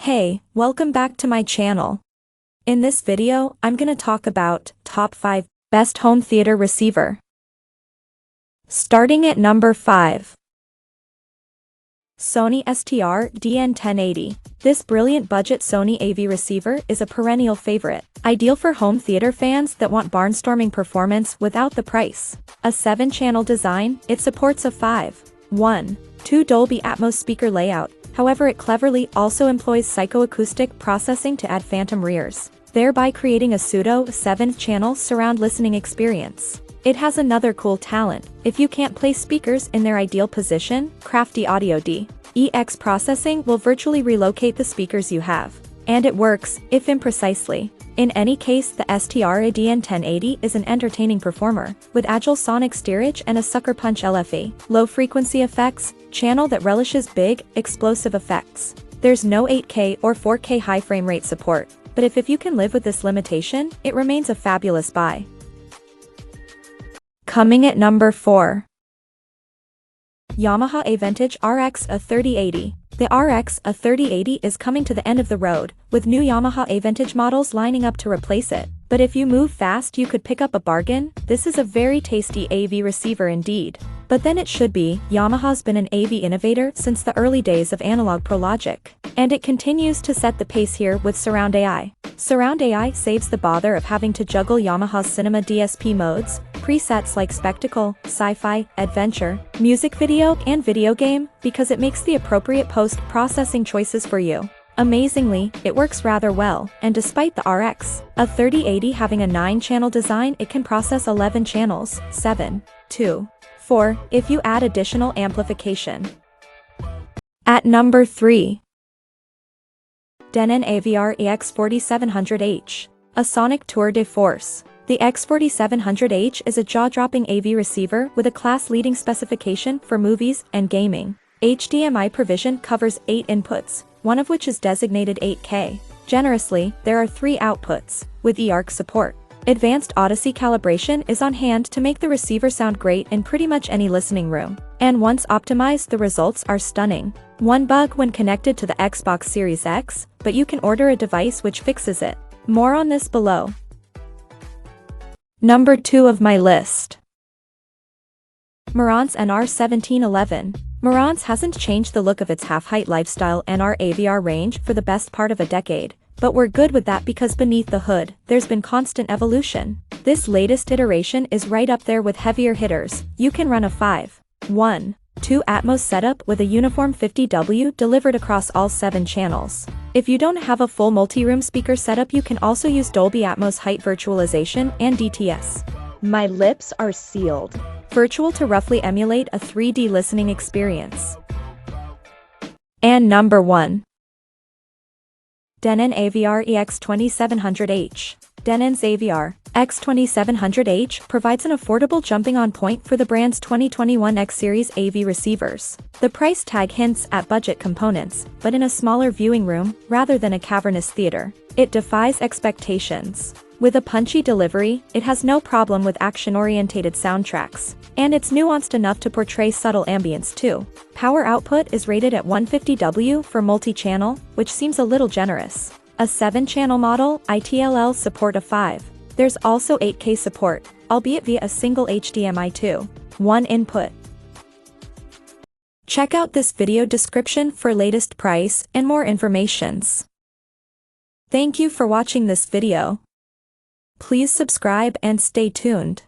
Hey, welcome back to my channel. In this video, I'm gonna talk about top 5 best home theater receiver. Starting at number 5. Sony STR-DN1080. This brilliant budget Sony AV receiver is a perennial favorite, ideal for home theater fans that want barnstorming performance without the price. A 7-channel design, it supports a 5.1.2 Dolby Atmos speaker layout. However, it cleverly also employs psychoacoustic processing to add phantom rears, thereby creating a pseudo 7th-channel surround listening experience. It has another cool talent. If you can't place speakers in their ideal position, crafty audio DEX processing will virtually relocate the speakers you have. And it works, if imprecisely. In any case, the STR-DN1080 is an entertaining performer, with agile sonic steerage and a sucker punch LFE, low-frequency effects, channel that relishes big, explosive effects. There's no 8K or 4K high frame rate support, but if you can live with this limitation, it remains a fabulous buy. Coming at number 4. Yamaha Aventage RX A3080. The RX A3080 is coming to the end of the road, with new Yamaha Aventage models lining up to replace it. But if you move fast, you could pick up a bargain. This is a very tasty AV receiver indeed. But then it should be, Yamaha's been an AV innovator since the early days of analog Pro Logic. And it continues to set the pace here with Surround AI. Surround AI saves the bother of having to juggle Yamaha's cinema DSP modes, presets like spectacle, sci-fi, adventure, music video, and video game, because it makes the appropriate post-processing choices for you. Amazingly, it works rather well, and despite the RX A3080 having a 9-channel design, it can process 11 channels, 7.2.4, if you add additional amplification. At number 3. Denon AVR EX4700H. A sonic tour de force. The X4700H is a jaw-dropping AV receiver with a class-leading specification for movies and gaming. HDMI provision covers 8 inputs, one of which is designated 8K. Generously, there are 3 outputs, with eARC support. Advanced Odyssey calibration is on hand to make the receiver sound great in pretty much any listening room. And once optimized, the results are stunning. One bug when connected to the Xbox Series X, but you can order a device which fixes it. More on this below. Number 2 of my list. Marantz NR1711. Marantz hasn't changed the look of its half-height lifestyle NR AVR range for the best part of a decade, but we're good with that because beneath the hood, there's been constant evolution. This latest iteration is right up there with heavier hitters. You can run a 5.1.2 Atmos setup with a uniform 50W delivered across all 7 channels. If you don't have a full multi-room speaker setup, you can also use Dolby Atmos height virtualization and DTS. My lips are sealed. Virtual to roughly emulate a 3D listening experience. And number 1. Denon AVR EX2700H. Denon's AVR X2700H provides an affordable jumping-on point for the brand's 2021 X Series AV receivers. The price tag hints at budget components, but in a smaller viewing room, rather than a cavernous theater, it defies expectations. With a punchy delivery, it has no problem with action-orientated soundtracks, and it's nuanced enough to portray subtle ambience too. Power output is rated at 150W for multi-channel, which seems a little generous. A 7-channel model, ITLL support a 5. There's also 8K support, albeit via a single HDMI 2.1 input. Check out this video description for latest price and more informations. Thank you for watching this video. Please subscribe and stay tuned.